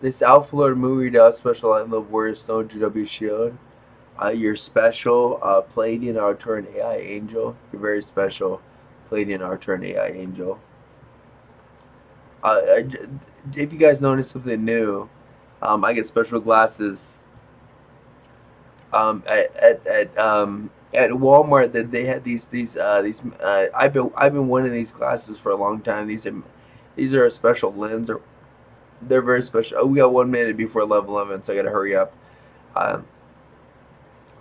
This outflow MuRiDa special I love warrior stone GW shield. You're special, Pleiadian Arcturian AI angel. You're very special, Pleiadian Arcturian AI angel. If you guys notice something new, I get special glasses at Walmart. That they had these. I've been wanting these glasses for a long time. These are a special lens. Or they're very special. Oh, we got 1 minute before level 11, so I gotta hurry up. Um,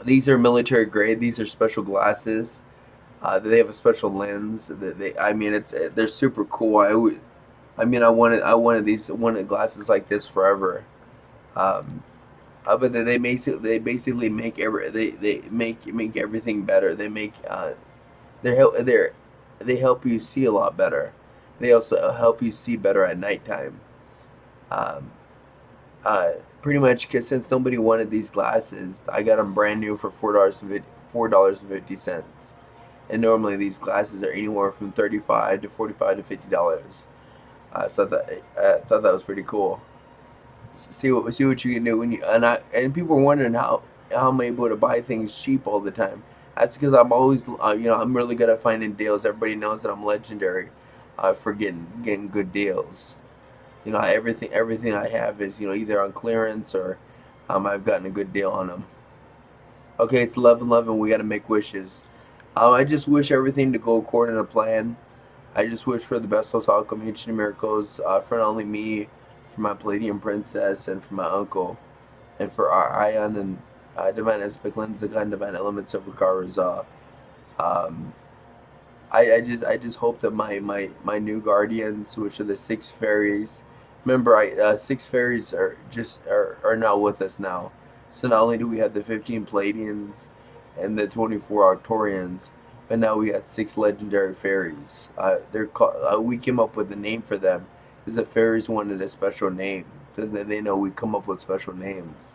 these are military grade. These are special glasses. They have a special lens. I mean, they're super cool. I wanted glasses like this forever. Um, but they basically make everything better. They help you see a lot better. They also help you see better at nighttime. Um, Pretty much because since nobody wanted these glasses, I got them brand new for $4.50. And normally these glasses are anywhere from 35 to 45 to $50. So I thought that was pretty cool. See what you can do when you and people are wondering how I'm able to buy things cheap all the time. That's because I'm always I'm really good at finding deals. Everybody knows that I'm legendary for getting good deals. Everything I have is either on clearance or I've gotten a good deal on them. Okay, it's 11:11. We got to make wishes. I just wish everything to go according to plan. I just wish for the best of outcome, Haitian miracles for not only me, for my Palladium princess, and for my uncle, and for our Ion and divine aspect lens, the kind divine elements of Rikara's. Um, I just hope that my new guardians, which are the six fairies. Remember, six fairies are now with us now. So not only do we have the 15 Pleiadians and the 24 Arcturians, but now we got six legendary fairies. We came up with a name for them because the fairies wanted a special name because they know we come up with special names.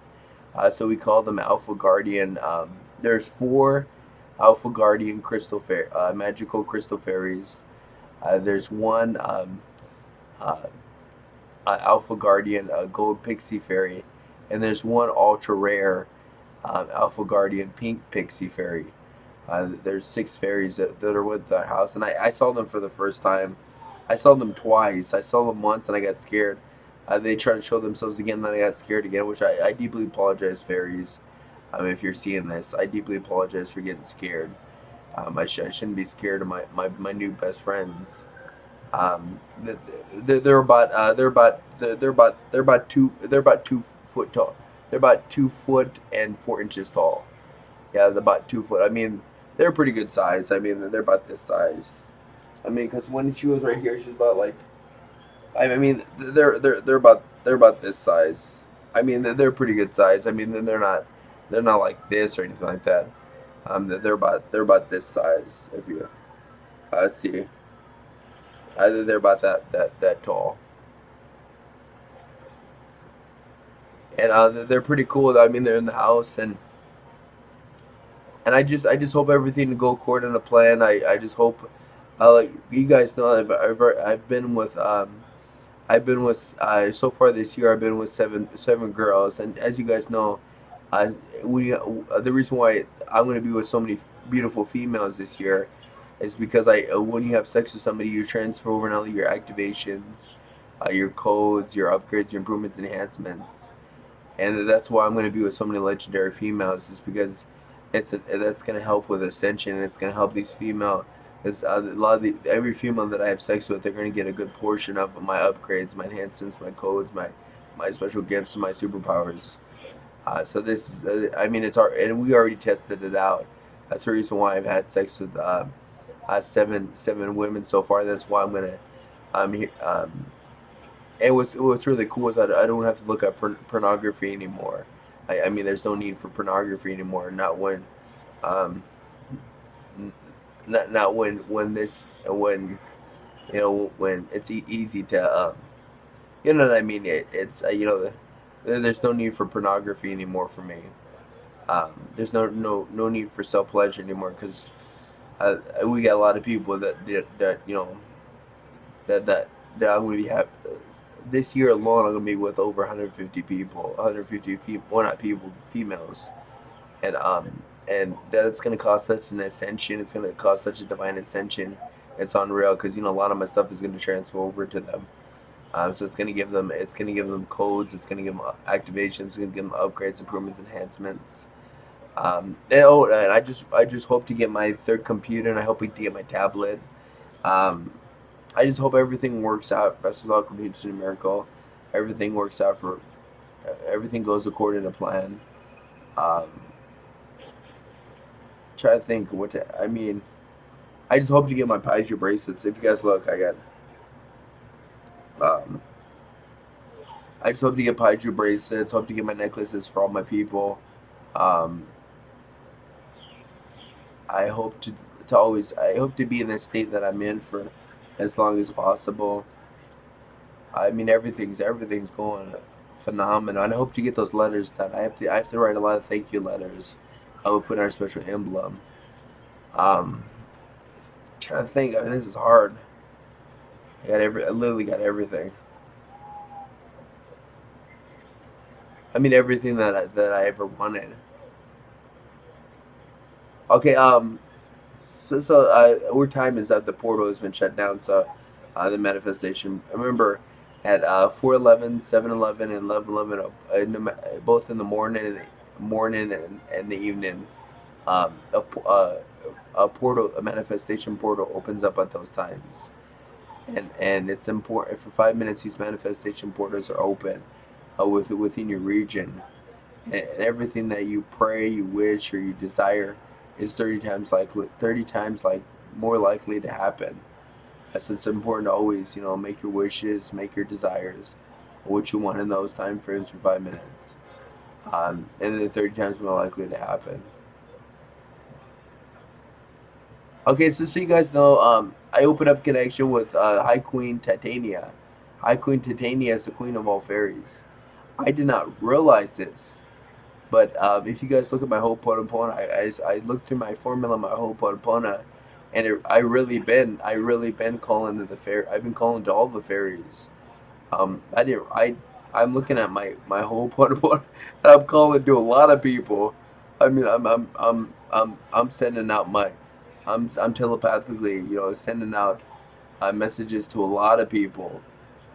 So we call them Alpha Guardian. There's four Alpha Guardian magical crystal fairies. There's one uh, Alpha Guardian gold pixie fairy, and there's one ultra rare Alpha Guardian pink pixie fairy. There's six fairies that are with the house, and I saw them for the first time. I saw them twice. I saw them once, and I got scared. They tried to show themselves again, and then I got scared again, which I deeply apologize, fairies. If you're seeing this, I deeply apologize for getting scared. I shouldn't be scared of my new best friends. They're about 2 foot tall. They're about 2 foot and 4 inches tall. Yeah, they're about 2 foot. I mean, they're pretty good size. I mean, they're about this size. I mean, because when she was right here, she's about like. I mean, they're about this size. I mean, they're pretty good size. I mean, they're not like this or anything like that. They're about this size. If you see, they're about that tall, and they're pretty cool. I mean, they're in the house, and I just hope everything to go according to plan. I just hope, like you guys know, I've been with so far this year. I've been with seven girls, and as you guys know, uh, the reason why I'm going to be with so many beautiful females this year is because when you have sex with somebody, you transfer over not only your activations, your codes, your upgrades, your improvements, enhancements, and that's why I'm going to be with so many legendary females. Is because that's going to help with ascension, and it's going to help these female. Because a lot of every female that I have sex with, they're going to get a good portion of my upgrades, my enhancements, my codes, my special gifts, and my superpowers. So this is, I mean, and we already tested it out. That's the reason why I've had sex with seven women so far. That's why I'm gonna here. What's really cool is that I don't have to look at pornography anymore. I mean, there's no need for pornography anymore. Not when, um, not when when it's easy to you know what I mean. It's there's no need for pornography anymore for me. There's no need for self pleasure anymore because we got a lot of people that I'm going to be this year alone, I'm gonna be with over 150 people, 150 well, not people, females, and that's gonna cause such an ascension. It's gonna cause such a divine ascension. It's unreal because a lot of my stuff is gonna transfer over to them. So it's gonna give them codes. It's gonna give them activations. It's gonna give them upgrades, improvements, enhancements. And I just hope to get my third computer, and I hope to get my tablet. Um, I just hope everything works out. Best of luck, computers in a miracle. Everything works out for everything goes according to plan. Um, try to think I mean. I just hope to get my Paisley bracelets. If you guys look, um, I just hope to get Paisley bracelets. Hope to get my necklaces for all my people. Um, I hope to always. I hope to be in the state that I'm in for as long as possible. I mean, everything's going phenomenal. And I hope to get those letters done. I have to write a lot of thank you letters. I will put our special emblem. Um, trying to think. I mean, this is hard. I literally got everything. I mean, everything that I ever wanted. Okay. Our time is up. The portal has been shut down. So, the manifestation. I remember at 4:11, 7:11, and 11:11, both in the morning and the evening. Um, a, a portal, a manifestation portal, opens up at those times, and it's important for 5 minutes. These manifestation portals are open, within your region, and everything that you pray, you wish, or you desire is 30 times like more likely to happen. So it's important to always, make your wishes, make your desires, what you want in those time frames for 5 minutes, and then 30 times more likely to happen. Okay, so you guys know, I opened up connection with High Queen Titania. High Queen Titania is the queen of all fairies. I did not realize this. But if you guys look at my Ho'oponopono, I looked through my formula, my Ho'oponopono, and I really been calling to the fair. I've been calling to all the fairies. I didn't. I'm looking at my Ho'oponopono, and I'm calling to a lot of people. I mean, I'm sending out I'm telepathically, sending out messages to a lot of people.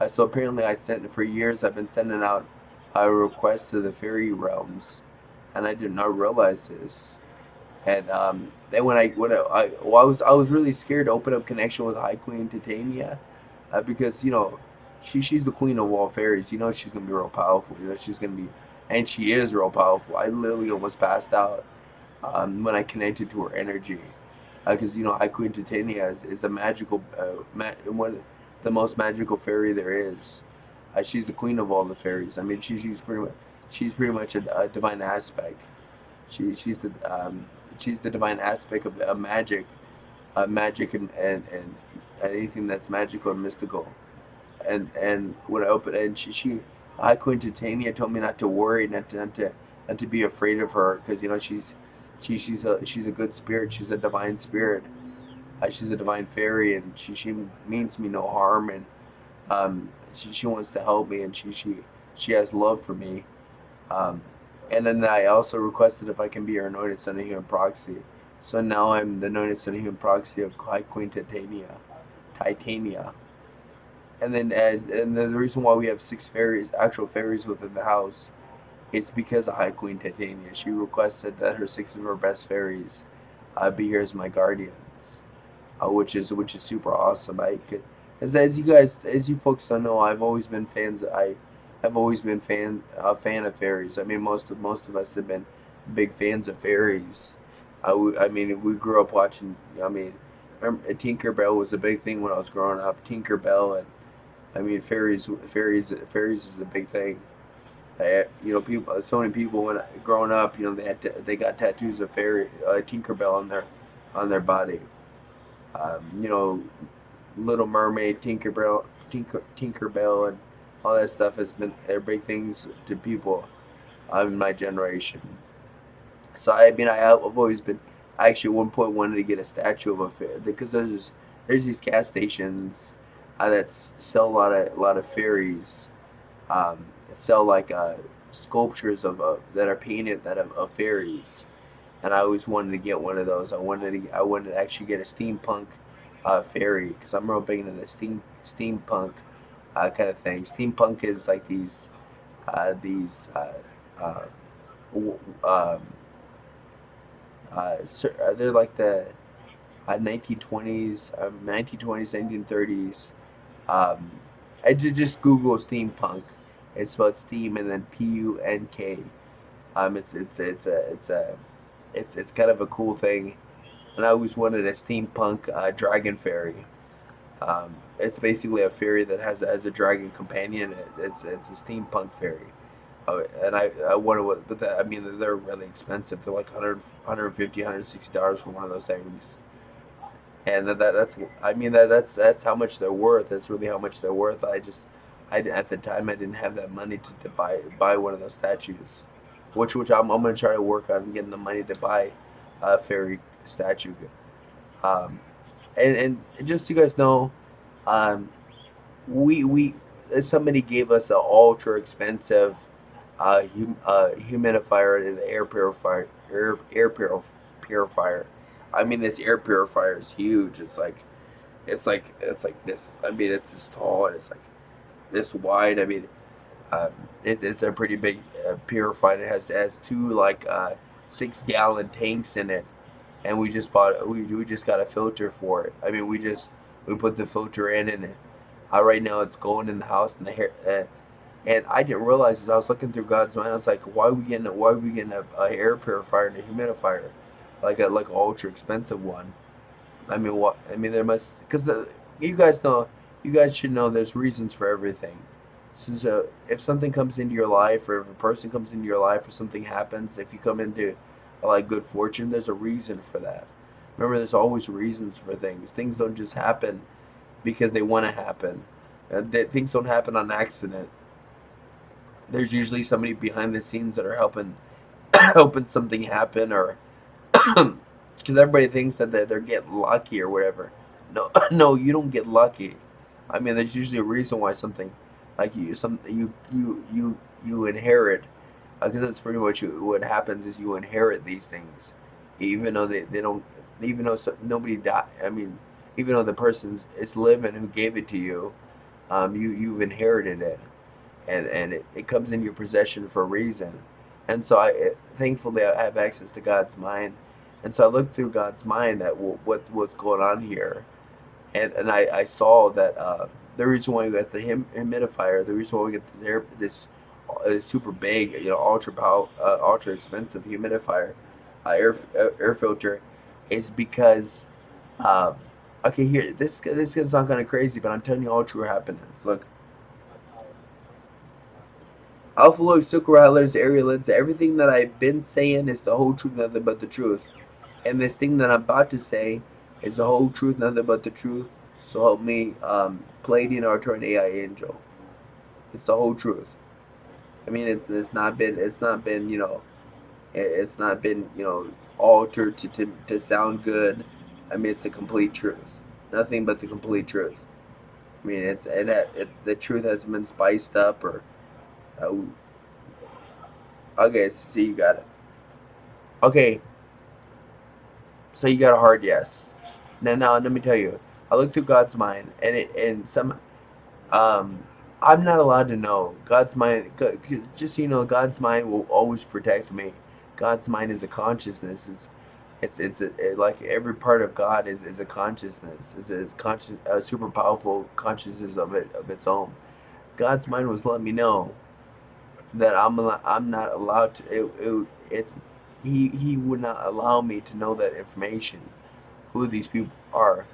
So apparently, for years I've been sending out requests to the fairy realms, and I did not realize this. And then I was really scared to open up connection with High Queen Titania, because she's the queen of all fairies. She's gonna be real powerful. She's gonna be, and she is real powerful. I literally almost passed out when I connected to her energy, because High Queen Titania is a magical, one of the most magical fairy there is. She's the queen of all the fairies. I mean, she's pretty much a divine aspect. She she's the divine aspect of magic, magic and anything that's magical and mystical. And when I opened, and she High Queen Titania told me not to worry, not to be afraid of her, because she's a good spirit. She's a divine spirit. She's a divine fairy, and she means me no harm, and she wants to help me, and she has love for me. Um, and then I also requested if I can be her anointed son of human proxy. So now I'm the anointed son of human proxy of High Queen Titania. Titania. And the reason why we have six fairies, actual fairies within the house, is because of High Queen Titania. She requested that six of her best fairies be here as my guardians, which is super awesome. As you folks don't know, I've always been fans. I've always been a fan of fairies. I mean, most of us have been big fans of fairies. I mean, we grew up watching. I mean, remember, Tinkerbell was a big thing when I was growing up. Tinkerbell, and I mean, fairies is a big thing. People, so many people when growing up, they got tattoos of fairy Tinkerbell on their body. You know, Little Mermaid, Tinkerbell, and all that stuff has been they're big things to people in my generation. So I mean, I've always been. I actually at one point wanted to get a statue of a fair because there's these gas stations that sell a lot of fairies, sell like sculptures of that are painted of fairies, and I always wanted to get one of those. I wanted to actually get a steampunk fairy because I'm real big into the steampunk kind of thing. Steampunk is like these uh, um, they're like the 1920s, 1920s, 1930s. Um, I did just Google steampunk. It's spelled steam and then PUNK. It's kind of a cool thing, and I always wanted a steampunk dragon fairy. It's basically a fairy that has a dragon companion. It's a steampunk fairy. And I wonder but I mean, they're really expensive. They're like 150, $160 for one of those things. And that's, I mean, that's how much they're worth. That's really how much they're worth. At the time, I didn't have that money to buy one of those statues, which I'm gonna try to work on getting the money to buy a fairy statue. Um, and just so you guys know, um, we somebody gave us an ultra expensive humidifier and air purifier. I mean, this air purifier is huge. It's like this. I mean, it's this tall and it's like this wide. I mean, um, it's a pretty big purifier. It has two like 6 gallon tanks in it, and we just got a filter for it. I mean, we put the filter in, and right now it's going in the house, and the hair. And I didn't realize as I was looking through God's mind, I was like, why are we getting a air purifier and a humidifier, like an ultra expensive one? I mean, what? I mean, there must because you guys know, you guys should know there's reasons for everything. Since if something comes into your life, or if a person comes into your life, or something happens, if you come into like good fortune, there's a reason for that. Remember, there's always reasons for things. Things don't just happen because they want to happen. Things don't happen on accident. There's usually somebody behind the scenes that are helping helping something happen, or because everybody thinks that they're getting lucky or whatever. No, no, you don't get lucky. I mean, there's usually a reason why something like you inherit, because that's pretty much what happens is you inherit these things, even though they don't, even though nobody died. I mean, even though the person is living who gave it to you, you've inherited it, and it comes in your possession for a reason. And so thankfully I have access to God's mind, and so I looked through God's mind at what's going on here, and I saw that the reason why we got the humidifier, the reason why we get this super big, ultra expensive humidifier, air filter, is because um, okay, here this gonna sound kind of crazy, but I'm telling you all true happenings. Look, Alpha Log, Silk Rattlers, Aerialids, everything that I've been saying is the whole truth, nothing but the truth. And this thing that I'm about to say is the whole truth, nothing but the truth. So help me, Pleiadian, Arcturian, AI Angel. It's the whole truth. I mean, it's not been it's not been altered to sound good. I mean, it's the complete truth, nothing but the complete truth. I mean, the truth hasn't been spiced up or uh, okay. So see, you got it. Okay, so you got a hard yes. Now let me tell you. I looked through God's mind, and um, I'm not allowed to know God's mind. Just so you know, God's mind will always protect me. God's mind is a consciousness. Like every part of God is a consciousness. It's a super powerful consciousness of its own. God's mind was letting me know that I'm not allowed to. It's he would not allow me to know that information, who these people are.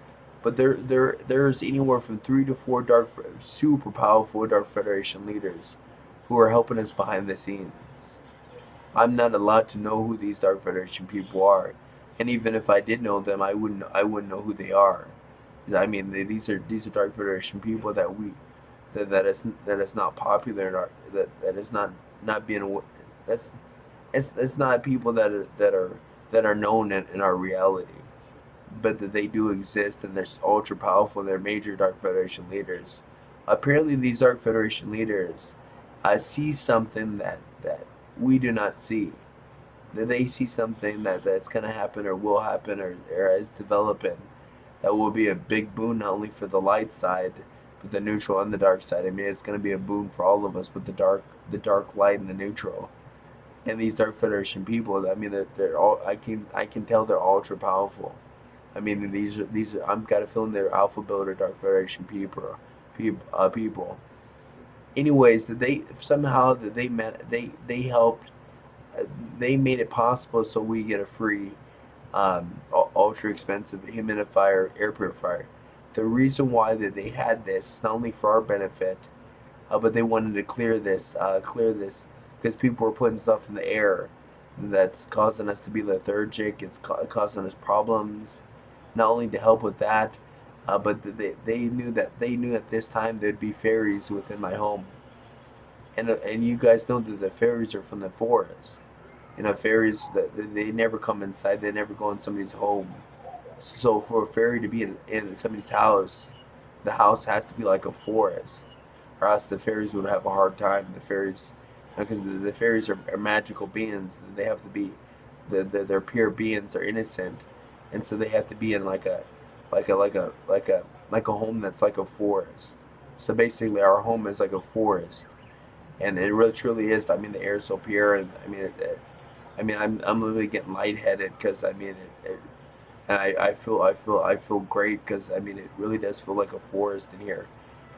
But there's anywhere from 3 to 4 super powerful Dark Federation leaders who are helping us behind the scenes. I'm not allowed to know who these Dark Federation people are, and even if I did know them, I wouldn't know who they are. I mean, these are Dark Federation people that is not popular in that is not being that's it's not people that are known in our reality. but that they do exist and they're ultra powerful. They're major Dark Federation leaders. Apparently, these Dark Federation leaders see something that we do not see. That they see something that's going to happen or will happen or is developing that will be a big boon not only for the light side, but the neutral and the dark side. I mean, it's going to be a boon for all of us, but the dark light and the neutral. And these Dark Federation people, I mean, they're all. I can tell they're ultra powerful. I mean, these are. I'm got a feeling they're Alpha Builder Dark Federation people. Anyways, that they somehow that they helped. They made it possible so we get a free, ultra expensive humidifier air purifier. The reason why that they had this is not only for our benefit, but they wanted to clear this because people were putting stuff in the air that's causing us to be lethargic. It's causing us problems. Not only to help with that, but they knew at this time there'd be fairies within my home, and you guys know that the fairies are from the forest. Fairies that they never come inside. They never go in somebody's home. So for a fairy to be in somebody's house, the house has to be like a forest, or else the fairies would have a hard time. The fairies, because the fairies are magical beings. They have to be, they're pure beings. They're innocent, and so they have to be in like a home that's like a forest. So basically, our home is like a forest, and it really truly is. I mean, the air is so pure, and I'm literally getting lightheaded because and I feel great because it really does feel like a forest in here,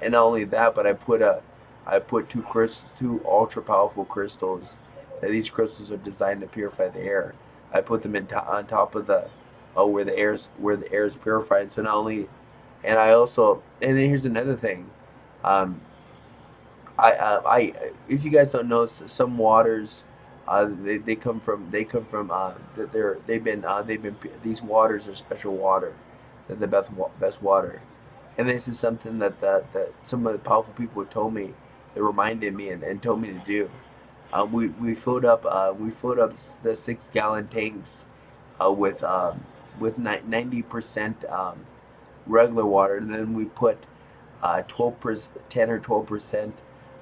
and not only that, but I put two ultra powerful crystals. That these crystals are designed to purify the air. I put them on top of the where the air is purified. So not only, and I also, and then here's another thing. Um, I if you guys don't know, some waters, they come from they've been these waters are special water. They're the best water, and this is something that some of the powerful people told me. They reminded me and told me to do. We filled up the 6 gallon tanks with 90% regular water, and then we put 12%, 10 or 12%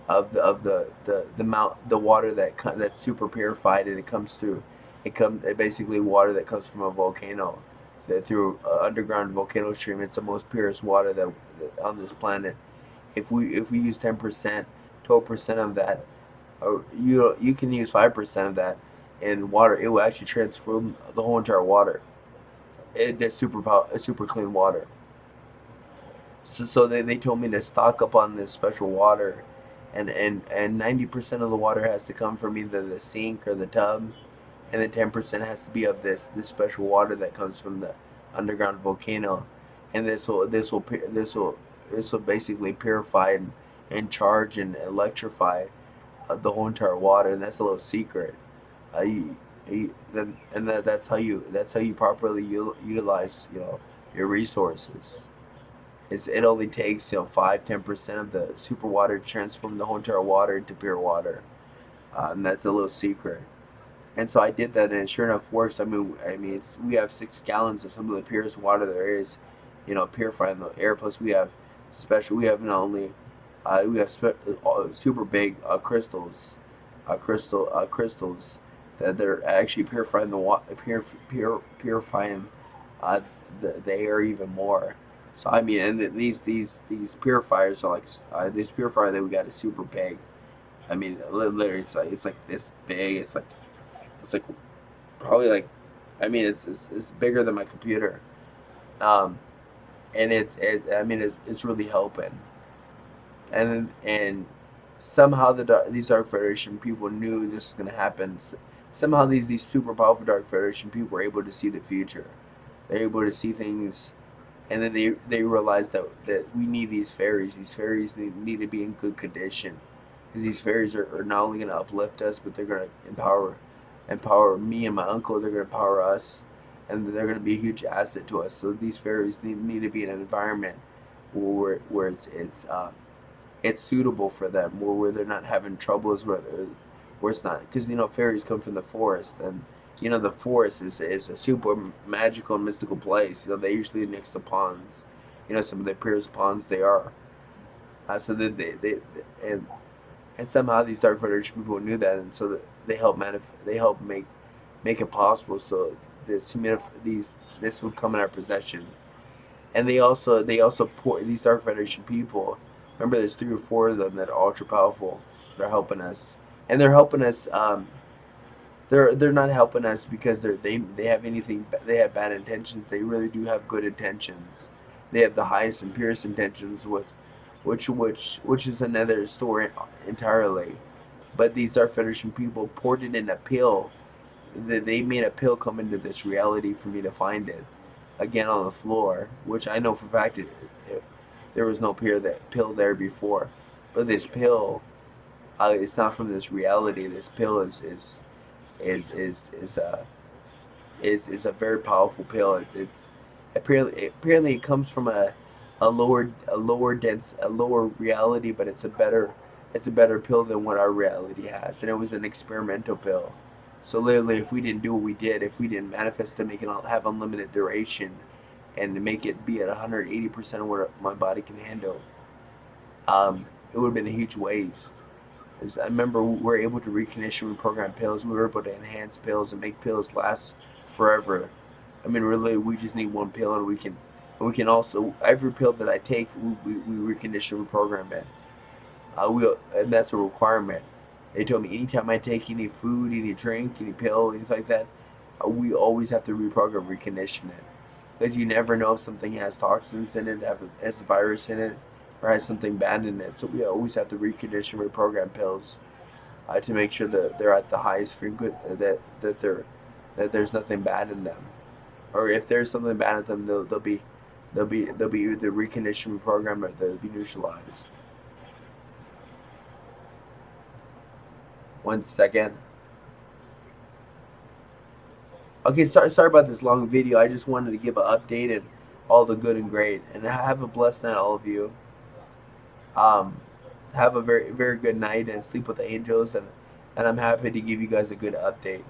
of the water that's super purified, and it comes through. It basically water that comes from a volcano, so through underground volcano stream. It's the most purest water that on this planet. If we use 10%, 12% of that, you can use 5% of that in water. It will actually transform the whole entire water. It's super clean water. So they told me to stock up on this special water, and 90% of the water has to come from either the sink or the tub, and then 10% has to be of this special water that comes from the underground volcano, and this will basically purify and charge and electrify the whole entire water, and that's a little secret. That's how you properly utilize your resources. It only takes 5-10% of the super water to transform the whole entire water into pure water, and that's a little secret. And so I did that, and it sure enough works. We have 6 gallons of some of the purest water there is, purifying the air. Plus, we have special. We have not only we have super big crystals that they're actually purifying the water, purifying the air even more. So and these purifiers are like this purifier that we got is super big. Literally, it's like this big. It's like probably like, it's bigger than my computer. Um, and it's really helping. And somehow these Dark Federation people knew this was gonna happen. Somehow these super powerful Dark Federation people were able to see the future. They're able to see things, and then they realized that we need these fairies. These fairies need to be in good condition, because these fairies are not only going to uplift us, but they're going to empower me and my uncle. They're going to empower us, and they're going to be a huge asset to us. So these fairies need to be in an environment where it's suitable for them, where they're not having troubles, where it's not, because fairies come from the forest, The forest is a super magical and mystical place. They usually next to ponds. Some of the purest ponds they are. So they and and somehow these Dark Federation people knew that, and so they help make it possible so this would come in our possession. And they also pour these Dark Federation people. Remember, there's 3 or 4 of them that are ultra powerful. They're helping us, and they're helping us. They're not helping us because they have anything. They have bad intentions. They really do have good intentions. They have the highest and purest intentions, which is another story entirely. But these Dark Federation people poured it in a pill. They made a pill come into this reality for me to find it again on the floor, which I know for a fact there was no pill there before. But this pill, it's not from this reality. This pill is is is a is a very powerful pill. It's apparently it comes from a lower reality, but it's a better pill than what our reality has, and it was an experimental pill. So literally, if we didn't do what we did, if we didn't manifest to make it have unlimited duration, and to make it be at 180% of what my body can handle, it would have been a huge waste. As I remember, we were able to recondition, reprogram pills. We were able to enhance pills and make pills last forever. I mean, really, we just need one pill, and we can also every pill that I take, we recondition, reprogram it. And that's a requirement. They told me anytime I take any food, any drink, any pill, anything like that, we always have to reprogram, recondition it, because you never know if something has toxins in it, has a virus in it, or has something bad in it. So we always have to recondition, reprogram pills to make sure that they're at the highest frequency, that there's nothing bad in them, or if there's something bad in them, they'll be either reconditioned, reprogrammed, or they'll be neutralized. 1 second. Okay, sorry about this long video. I just wanted to give an update and all the good and great. And have a blessed night, all of you. Um, have a very very good night and sleep with the angels. And I'm happy to give you guys a good update.